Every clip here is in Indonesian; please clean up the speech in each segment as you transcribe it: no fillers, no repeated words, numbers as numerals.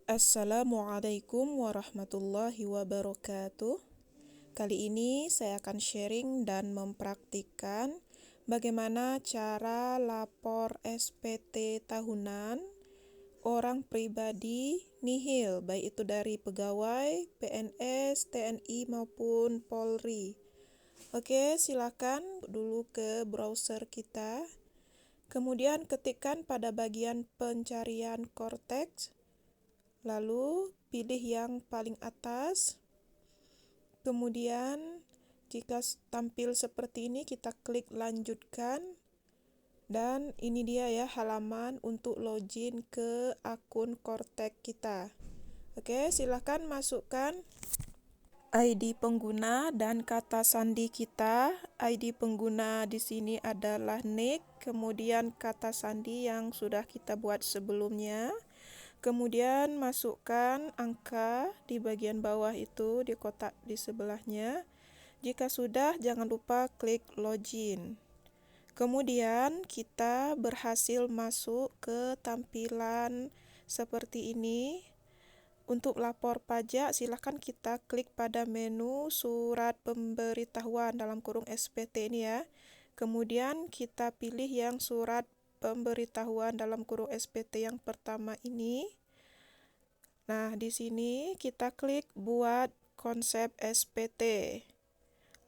Assalamualaikum warahmatullahi wabarakatuh. Kali ini saya akan sharing dan mempraktikkan bagaimana cara lapor SPT tahunan orang pribadi nihil, baik itu dari pegawai, PNS, TNI maupun Polri. Oke, silakan dulu ke browser kita. Kemudian ketikkan pada bagian pencarian Cortex. Lalu pilih yang paling atas. Kemudian jika tampil seperti ini, kita klik lanjutkan. Dan ini dia ya halaman untuk login ke akun Cortex kita. Oke, silakan masukkan ID pengguna dan kata sandi kita. ID pengguna di sini adalah nick, kemudian kata sandi yang sudah kita buat sebelumnya. Kemudian masukkan angka di bagian bawah itu, di kotak di sebelahnya. Jika sudah, jangan lupa klik login. Kemudian kita berhasil masuk ke tampilan seperti ini. Untuk lapor pajak, silakan kita klik pada menu surat pemberitahuan dalam kurung SPT ini ya. Kemudian kita pilih yang surat pemberitahuan dalam kurung SPT yang pertama ini. Nah, di sini kita klik buat konsep SPT.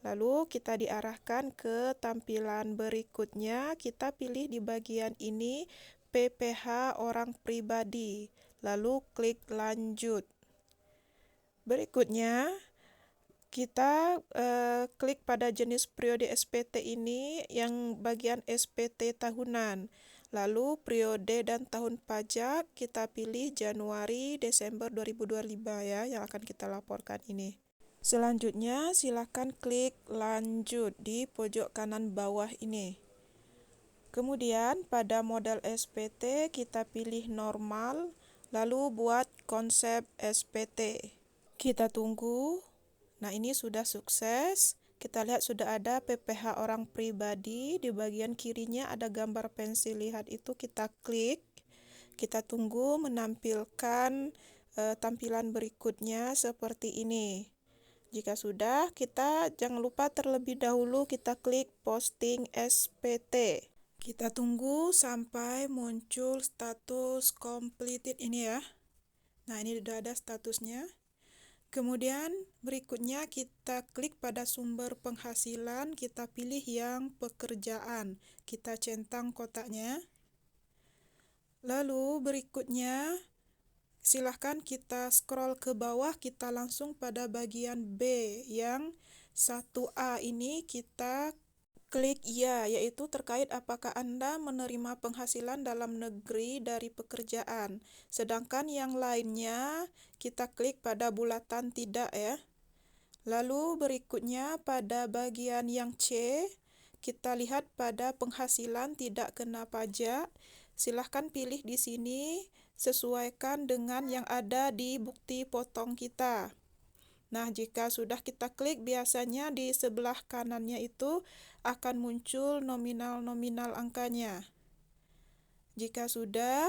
Lalu kita diarahkan ke tampilan berikutnya. Kita pilih di bagian ini PPH orang pribadi. Lalu klik lanjut. Berikutnya kita klik pada jenis periode SPT ini yang bagian SPT tahunan. Lalu periode dan tahun pajak kita pilih Januari Desember 2025 ya yang akan kita laporkan ini. Selanjutnya silakan klik lanjut di pojok kanan bawah ini. Kemudian pada model SPT kita pilih normal, lalu buat konsep SPT. Kita tunggu. Nah, ini sudah sukses. Kita lihat sudah ada PPH orang pribadi. Di bagian kirinya ada gambar pensil lihat itu, kita klik. Kita tunggu menampilkan tampilan berikutnya seperti ini. Jika sudah, kita jangan lupa terlebih dahulu kita klik posting SPT. Kita tunggu sampai muncul status completed ini ya. Nah, ini sudah ada statusnya. Kemudian berikutnya kita klik pada sumber penghasilan, kita pilih yang pekerjaan. Kita centang kotaknya. Lalu berikutnya silahkan kita scroll ke bawah, kita langsung pada bagian B yang 1A ini kita klik ya, yaitu terkait apakah Anda menerima penghasilan dalam negeri dari pekerjaan. Sedangkan yang lainnya kita klik pada bulatan tidak ya. Lalu berikutnya pada bagian yang C, kita lihat pada penghasilan tidak kena pajak. Silahkan pilih di sini, sesuaikan dengan yang ada di bukti potong kita. Nah, jika sudah kita klik, biasanya di sebelah kanannya itu akan muncul nominal-nominal angkanya. Jika sudah,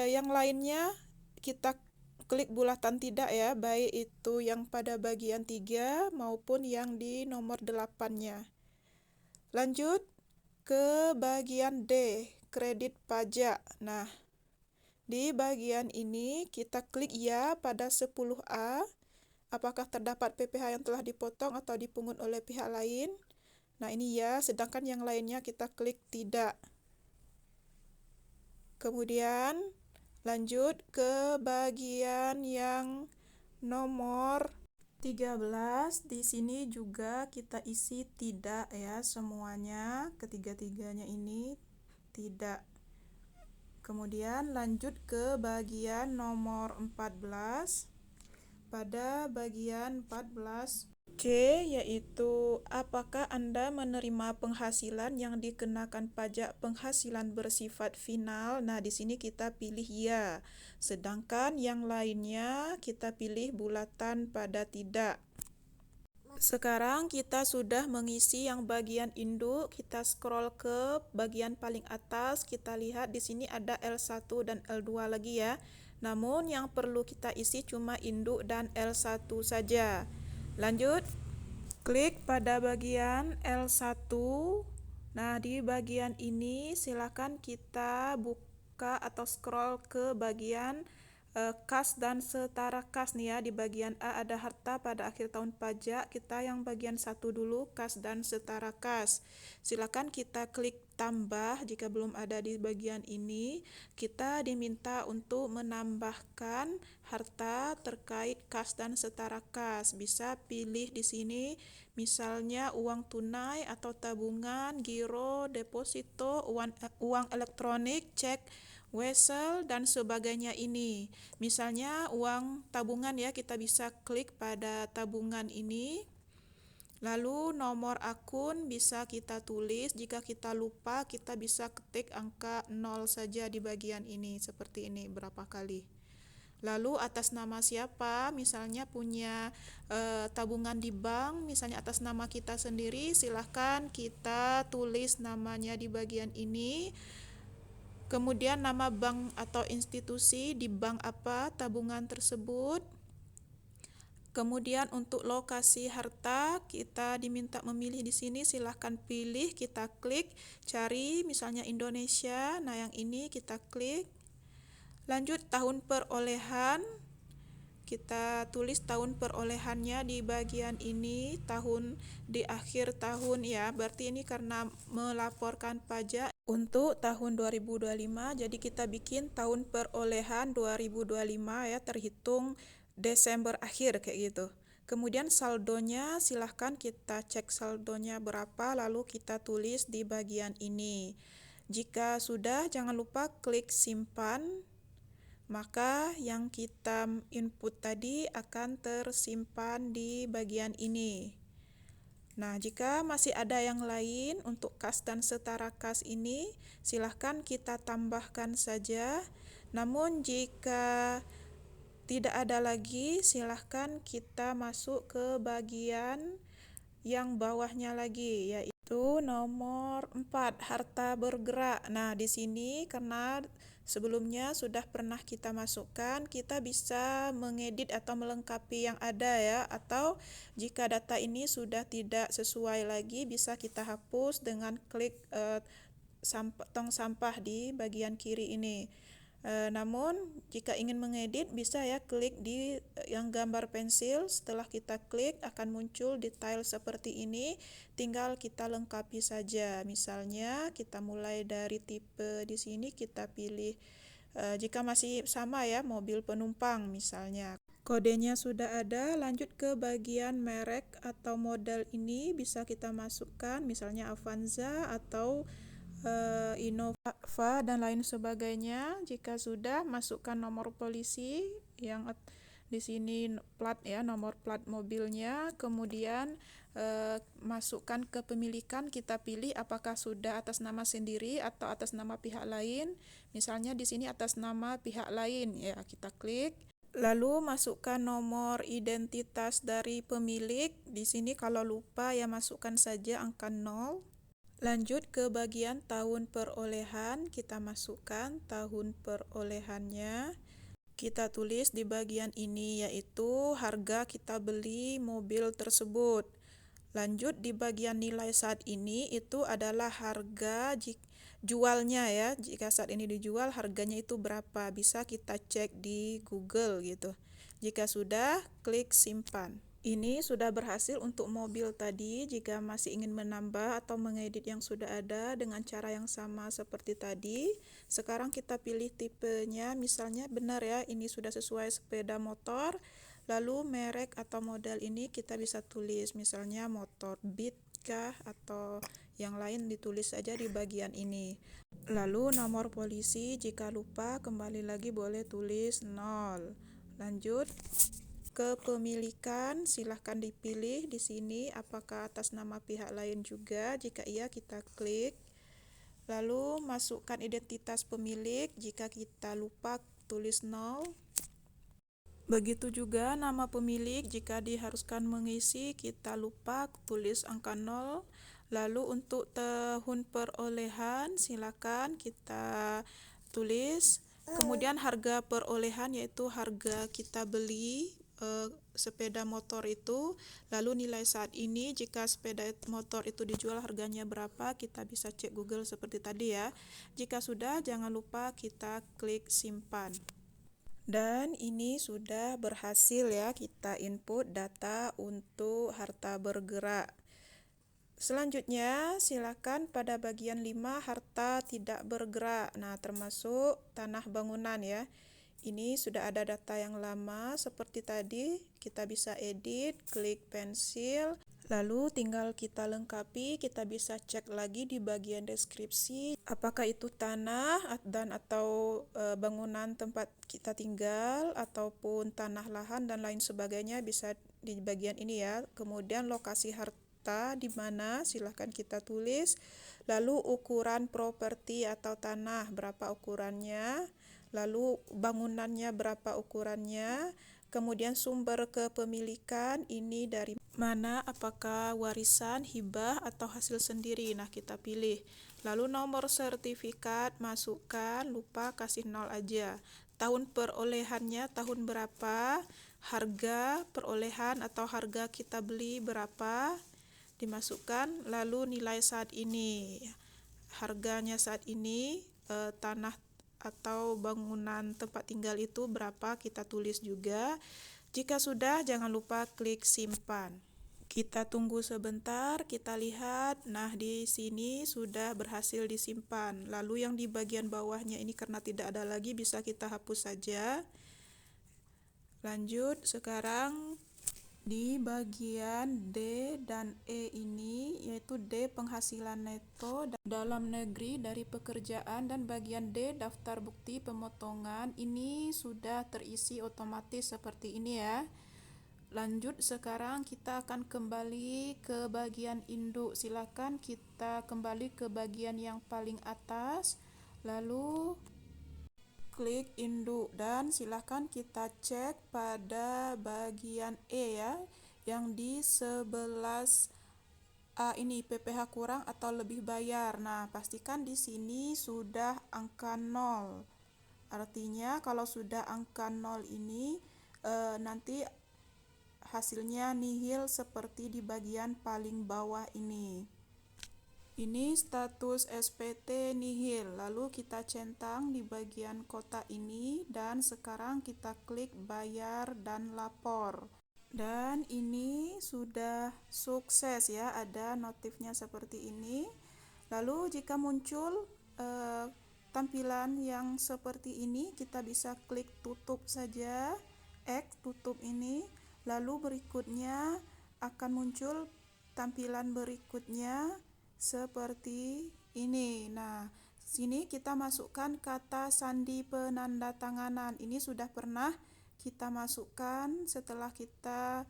yang lainnya kita klik bulatan tidak ya, baik itu yang pada bagian 3 maupun yang di nomor 8-nya. Lanjut ke bagian D, kredit pajak. Nah, di bagian ini kita klik ya pada 10A. Apakah terdapat PPH yang telah dipotong atau dipungut oleh pihak lain? Nah, ini ya, sedangkan yang lainnya kita klik tidak. Kemudian lanjut ke bagian yang nomor 13. Di sini juga kita isi tidak ya, semuanya, ketiga-tiganya ini tidak. Kemudian lanjut ke bagian nomor 14. Pada bagian 14C, yaitu apakah Anda menerima penghasilan yang dikenakan pajak penghasilan bersifat final. Nah, di sini kita pilih ya. Sedangkan yang lainnya kita pilih bulatan pada tidak. Sekarang kita sudah mengisi yang bagian induk, kita scroll ke bagian paling atas, kita lihat di sini ada L1 dan L2 lagi ya. Namun yang perlu kita isi cuma induk dan L1 saja. Lanjut, klik pada bagian L1. Nah, di bagian ini silakan kita buka atau scroll ke bagian kas dan setara kas nih ya. Di bagian A ada harta pada akhir tahun pajak. Kita yang bagian 1 dulu, kas dan setara kas. Silakan kita klik tambah jika belum ada di bagian ini. Kita diminta untuk menambahkan harta terkait kas dan setara kas. Bisa pilih di sini misalnya uang tunai atau tabungan, giro, deposito, uang elektronik, cek, wesel, dan sebagainya ini. Misalnya uang tabungan ya, kita bisa klik pada tabungan ini. Lalu nomor akun bisa kita tulis, jika kita lupa kita bisa ketik angka 0 saja di bagian ini, seperti ini berapa kali. Lalu atas nama siapa, misalnya punya tabungan di bank, misalnya atas nama kita sendiri, silahkan kita tulis namanya di bagian ini. Kemudian nama bank atau institusi di bank apa tabungan tersebut. Kemudian untuk lokasi harta kita diminta memilih di sini, silahkan pilih, kita klik, cari misalnya Indonesia. Nah, yang ini kita klik. Lanjut tahun perolehan. Kita tulis tahun perolehannya di bagian ini, tahun di akhir tahun ya. Berarti ini karena melaporkan pajak untuk tahun 2025, jadi kita bikin tahun perolehan 2025 ya, terhitung Desember akhir kayak gitu. Kemudian saldonya silahkan kita cek saldonya berapa, lalu kita tulis di bagian ini. Jika sudah, jangan lupa klik simpan. Maka yang kita input tadi akan tersimpan di bagian ini. Nah, jika masih ada yang lain untuk kas dan setara kas ini, silahkan kita tambahkan saja. Namun jika tidak ada lagi, silahkan kita masuk ke bagian yang bawahnya lagi, yaitu nomor 4, harta bergerak. Nah, di sini karena sebelumnya sudah pernah kita masukkan, kita bisa mengedit atau melengkapi yang ada ya, atau jika data ini sudah tidak sesuai lagi, bisa kita hapus dengan klik tong sampah di bagian kiri ini. Namun jika ingin mengedit bisa ya klik di yang gambar pensil, setelah kita klik akan muncul detail seperti ini, tinggal kita lengkapi saja. Misalnya kita mulai dari tipe di sini kita pilih jika masih sama ya mobil penumpang misalnya. Kodenya sudah ada, lanjut ke bagian merek atau model ini bisa kita masukkan misalnya Avanza atau Innova dan lain sebagainya. Jika sudah, masukkan nomor polisi yang di sini plat ya, nomor plat mobilnya. Kemudian masukkan kepemilikan, kita pilih apakah sudah atas nama sendiri atau atas nama pihak lain. Misalnya di sini atas nama pihak lain ya, kita klik. Lalu masukkan nomor identitas dari pemilik. Di sini kalau lupa ya masukkan saja angka 0. Lanjut ke bagian tahun perolehan, kita masukkan tahun perolehannya. Kita tulis di bagian ini yaitu harga kita beli mobil tersebut. Lanjut di bagian nilai saat ini itu adalah harga jualnya ya. Jika saat ini dijual harganya itu berapa, bisa kita cek di Google gitu. Jika sudah, klik simpan. Ini sudah berhasil untuk mobil tadi. Jika masih ingin menambah atau mengedit yang sudah ada dengan cara yang sama seperti tadi, sekarang kita pilih tipenya, misalnya benar ya, ini sudah sesuai sepeda motor. Lalu merek atau model ini kita bisa tulis, misalnya motor Beat kah atau yang lain, ditulis saja di bagian ini. Lalu nomor polisi, jika lupa kembali lagi boleh tulis 0. Lanjut kepemilikan, silahkan dipilih di sini apakah atas nama pihak lain juga. Jika iya kita klik. Lalu masukkan identitas pemilik, jika kita lupa tulis 0. Begitu juga nama pemilik, jika diharuskan mengisi, kita lupa tulis angka 0. Lalu untuk tahun perolehan, silakan kita tulis. Kemudian harga perolehan yaitu harga kita beli sepeda motor itu. Lalu nilai saat ini, jika sepeda motor itu dijual harganya berapa, kita bisa cek Google seperti tadi ya. Jika sudah, jangan lupa kita klik simpan. Dan ini sudah berhasil ya, kita input data untuk harta bergerak. Selanjutnya, silakan pada bagian 5 harta tidak bergerak. Nah, termasuk tanah bangunan ya. Ini sudah ada data yang lama seperti tadi, kita bisa edit, klik pensil, lalu tinggal kita lengkapi, kita bisa cek lagi di bagian deskripsi apakah itu tanah dan atau bangunan tempat kita tinggal ataupun tanah lahan dan lain sebagainya, bisa di bagian ini ya. Kemudian lokasi harta di mana, silahkan kita tulis. Lalu ukuran properti atau tanah berapa ukurannya, lalu bangunannya berapa ukurannya, kemudian sumber kepemilikan ini dari mana, apakah warisan, hibah, atau hasil sendiri. Nah, kita pilih. Lalu nomor sertifikat masukkan, lupa kasih 0 aja. Tahun perolehannya tahun berapa, harga perolehan atau harga kita beli berapa, dimasukkan. Lalu nilai saat ini, harganya saat ini, tanah atau bangunan tempat tinggal itu berapa, kita tulis juga. Jika sudah, jangan lupa klik simpan. Kita tunggu sebentar, kita lihat. Nah, di sini sudah berhasil disimpan. Lalu yang di bagian bawahnya ini karena tidak ada lagi, bisa kita hapus saja. Lanjut, sekarang di bagian D dan E ini, yaitu D penghasilan neto dalam negeri dari pekerjaan, dan bagian D daftar bukti pemotongan, ini sudah terisi otomatis seperti ini ya. Lanjut, sekarang kita akan kembali ke bagian induk. Silakan kita kembali ke bagian yang paling atas, lalu klik induk dan silakan kita cek pada bagian E ya, yang di 11A ini PPh kurang atau lebih bayar. Nah, pastikan di sini sudah angka 0. Artinya kalau sudah angka 0 ini nanti hasilnya nihil seperti di bagian paling bawah ini. Ini status SPT nihil, lalu kita centang di bagian kotak ini dan sekarang kita klik bayar dan lapor. Dan ini sudah sukses ya, ada notifnya seperti ini. Lalu jika muncul tampilan yang seperti ini, kita bisa klik tutup saja, X tutup ini. Lalu berikutnya akan muncul tampilan berikutnya seperti ini. Nah, sini kita masukkan kata sandi penandatanganan. Ini sudah pernah kita masukkan setelah kita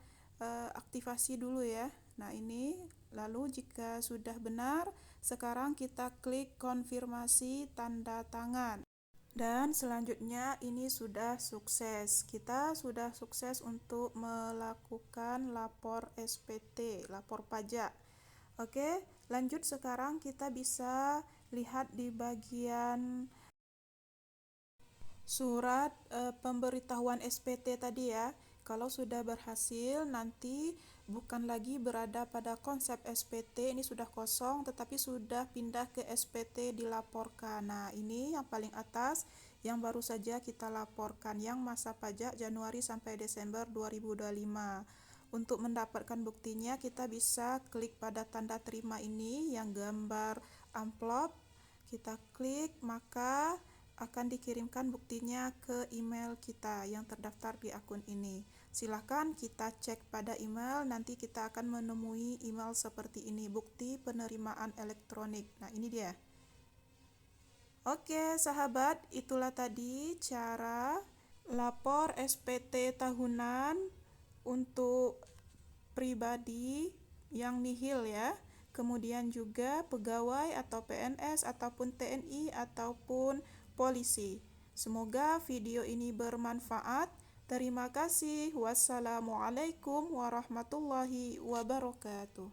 aktivasi dulu ya. Nah, ini lalu jika sudah benar, sekarang kita klik konfirmasi tanda tangan. Dan selanjutnya ini sudah sukses. Kita sudah sukses untuk melakukan lapor SPT, lapor pajak. Oke, lanjut sekarang kita bisa lihat di bagian surat pemberitahuan SPT tadi ya. Kalau sudah berhasil, nanti bukan lagi berada pada konsep SPT, ini sudah kosong, tetapi sudah pindah ke SPT dilaporkan. Nah, ini yang paling atas yang baru saja kita laporkan, yang masa pajak Januari sampai Desember 2025. Untuk mendapatkan buktinya, kita bisa klik pada tanda terima ini yang gambar amplop. Kita klik, maka akan dikirimkan buktinya ke email kita yang terdaftar di akun ini. Silakan kita cek pada email, nanti kita akan menemui email seperti ini, bukti penerimaan elektronik. Nah, ini dia. Oke, sahabat, itulah tadi cara lapor SPT tahunan untuk pribadi yang nihil ya. Kemudian juga pegawai atau PNS ataupun TNI ataupun polisi. Semoga video ini bermanfaat. Terima kasih. Wassalamualaikum warahmatullahi wabarakatuh.